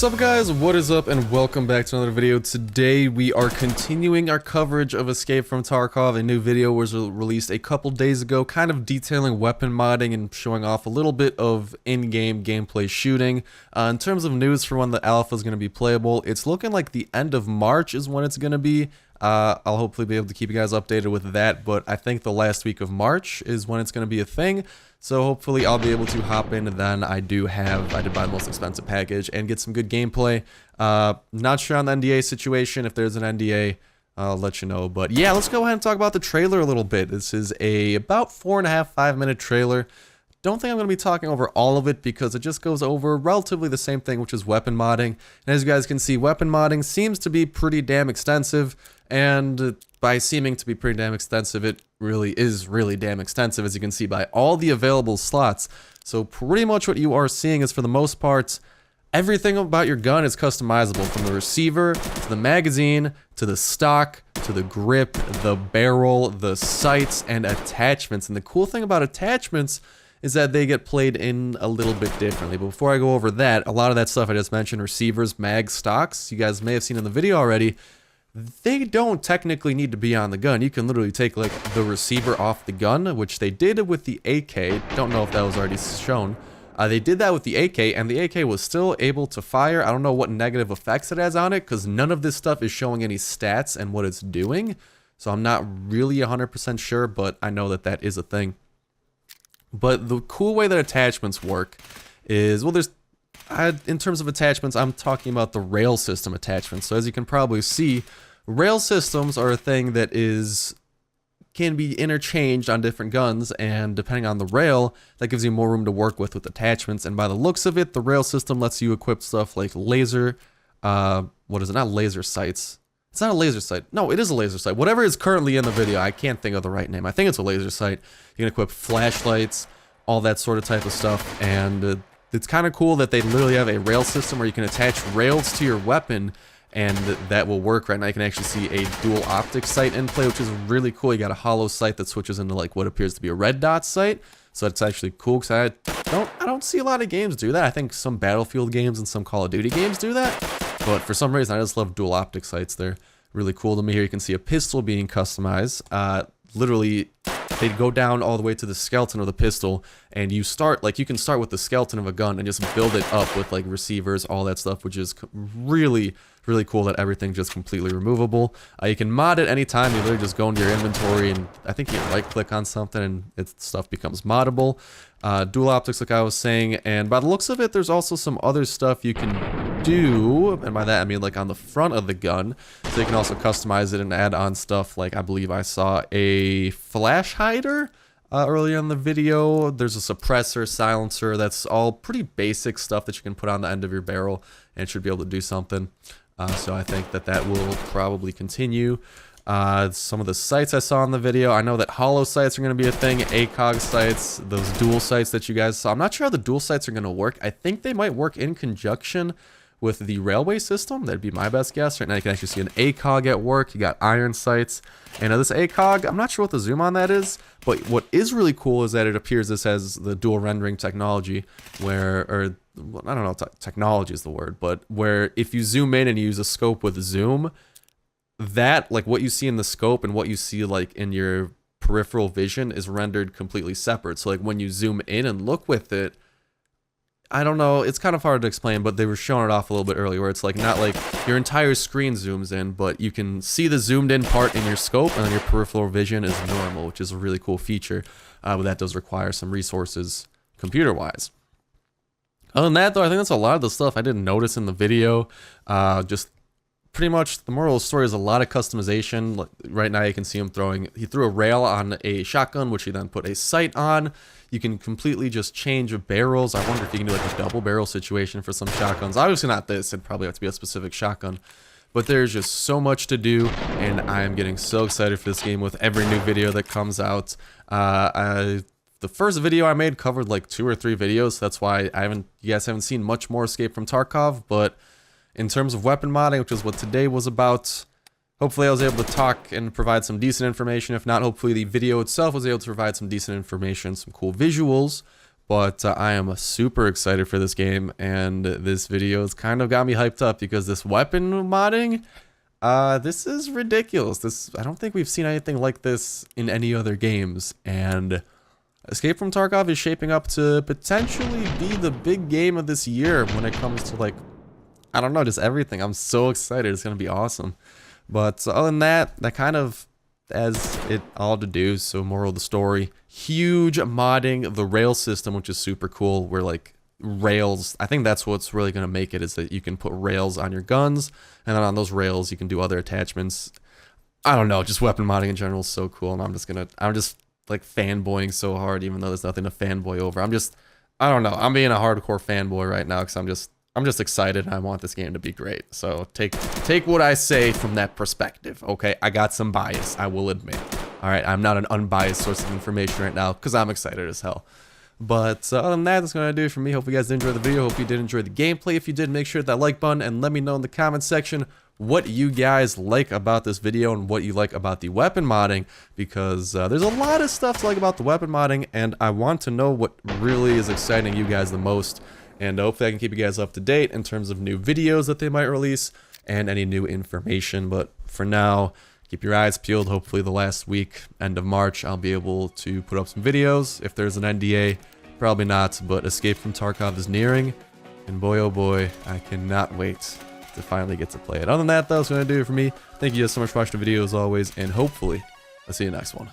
What's up guys, what is up, and welcome back to another video. Today we are continuing our coverage of Escape from Tarkov. A new video was released a couple days ago, kind of detailing weapon modding and showing off a little bit of in-game gameplay shooting. In terms of news for when the alpha is going to be playable, it's looking like the end of March is when it's going to be. I'll hopefully be able to keep you guys updated with that, but I think the last week of March is when it's going to be a thing. So hopefully I'll be able to hop in then. I did buy the most expensive package and get some good gameplay. Not sure on the NDA situation. If there's an NDA, I'll let you know. But yeah, let's go ahead and talk about the trailer a little bit. This is about 4.5-5 minute trailer. Don't think I'm going to be talking over all of it because it just goes over relatively the same thing, which is weapon modding. And as you guys can see, weapon modding seems to be pretty damn extensive. And by seeming to be pretty damn extensive, it really is really damn extensive, as you can see by all the available slots. So pretty much what you are seeing is, for the most part, everything about your gun is customizable, from the receiver to the magazine to the stock to the grip, the barrel, the sights, and attachments. And the cool thing about attachments is that they get played in a little bit differently. But before I go over that, a lot of that stuff I just mentioned, receivers, mags, stocks, you guys may have seen in the video already, they don't technically need to be on the gun. You can literally take like the receiver off the gun, which they did with the AK. Don't know if that was already shown. They did that with the AK, and the AK was still able to fire. I don't know what negative effects it has on it, because none of this stuff is showing any stats and what it's doing. So I'm not really 100% sure, but I know that that is a thing. But the cool way that attachments work is, well, in terms of attachments, I'm talking about the rail system attachments. So as you can probably see, rail systems are a thing that can be interchanged on different guns, and depending on the rail, that gives you more room to work with attachments. And by the looks of it, the rail system lets you equip stuff like laser, what is it? Not laser sights. It's not a laser sight. No, it is a laser sight. Whatever is currently in the video, I can't think of the right name. I think it's a laser sight. You can equip flashlights, all that sort of type of stuff, and it's kind of cool that they literally have a rail system where you can attach rails to your weapon, and that will work. Right now you can actually see a dual optic sight in play, which is really cool. You got a hollow sight that switches into like what appears to be a red dot sight, so it's actually cool, because I don't see a lot of games do that. I think some Battlefield games and some Call of Duty games do that, but for some reason I just love dual optic sights. They're really cool to me. Here you can see a pistol being customized. Literally, they go down all the way to the skeleton of the pistol, and you can start with the skeleton of a gun and just build it up with like receivers, all that stuff, which is really cool that everything's just completely removable. You can mod it anytime. You literally just go into your inventory, and I think you right click on something and stuff becomes moddable. Dual optics, like I was saying, and by the looks of it, there's also some other stuff you can do, and by that I mean like on the front of the gun, so you can also customize it and add on stuff like, I believe I saw a flash hider earlier in the video. There's a suppressor, silencer. That's all pretty basic stuff that you can put on the end of your barrel and should be able to do something. So I think that will probably continue. Some of the sights I saw in the video, I know that hollow sights are going to be a thing. Acog sights, those dual sights that you guys saw. I'm not sure how the dual sights are going to work. I think they might work in conjunction with the railway system. That'd be my best guess. Right now you can actually see an Acog at work. You got iron sights. And this Acog, I'm not sure what the zoom on that is, but what is really cool is that it appears this has the dual rendering technology, where, I don't know if technology is the word, but where if you zoom in and you use a scope with zoom, that, like what you see in the scope and what you see like in your peripheral vision is rendered completely separate. So like when you zoom in and look with it, I don't know, it's kind of hard to explain, but they were showing it off a little bit earlier, where it's like not like your entire screen zooms in, but you can see the zoomed in part in your scope, and then your peripheral vision is normal, which is a really cool feature, but that does require some resources computer-wise. Other than that, though, I think that's a lot of the stuff I didn't notice in the video. Just pretty much the moral of the story is a lot of customization. Like, right now you can see him he threw a rail on a shotgun, which he then put a sight on. You can completely just change barrels. I wonder if you can do like a double barrel situation for some shotguns. Obviously not this, it'd probably have to be a specific shotgun. But there's just so much to do, and I am getting so excited for this game with every new video that comes out. The first video I made covered like 2 or 3 videos, so that's why you guys haven't seen much more Escape from Tarkov, but in terms of weapon modding, which is what today was about, hopefully I was able to talk and provide some decent information. If not, hopefully the video itself was able to provide some decent information, some cool visuals. But I am super excited for this game, and this video has kind of got me hyped up because this weapon modding, this is ridiculous. I don't think we've seen anything like this in any other games, and Escape from Tarkov is shaping up to potentially be the big game of this year when it comes to, like, I don't know, just everything. I'm so excited. It's going to be awesome. But other than that, that kind of has it all to do. So moral of the story, huge modding the rail system, which is super cool. Where like rails, I think that's what's really going to make it, is that you can put rails on your guns, and then on those rails you can do other attachments. I don't know, just weapon modding in general is so cool, and I'm just like fanboying so hard, even though there's nothing to fanboy over. I don't know, I'm being a hardcore fanboy right now because I'm just excited and I want this game to be great. So take what I say from that perspective, okay? I got some bias, I will admit. Alright, I'm not an unbiased source of information right now because I'm excited as hell. But other than that, that's going to do it for me. Hope you guys did enjoy the video. Hope you did enjoy the gameplay. If you did, make sure to hit that like button and let me know in the comment section what you guys like about this video and what you like about the weapon modding, because there's a lot of stuff to like about the weapon modding, and I want to know what really is exciting you guys the most. And hopefully I can keep you guys up to date in terms of new videos that they might release and any new information. But for now, keep your eyes peeled. Hopefully the last week, end of March, I'll be able to put up some videos. If there's an NDA, probably not, but Escape from Tarkov is nearing. And boy, oh boy, I cannot wait to finally get to play it. Other than that, though, that's going to do it for me. Thank you guys so much for watching the video as always, and hopefully I'll see you next one.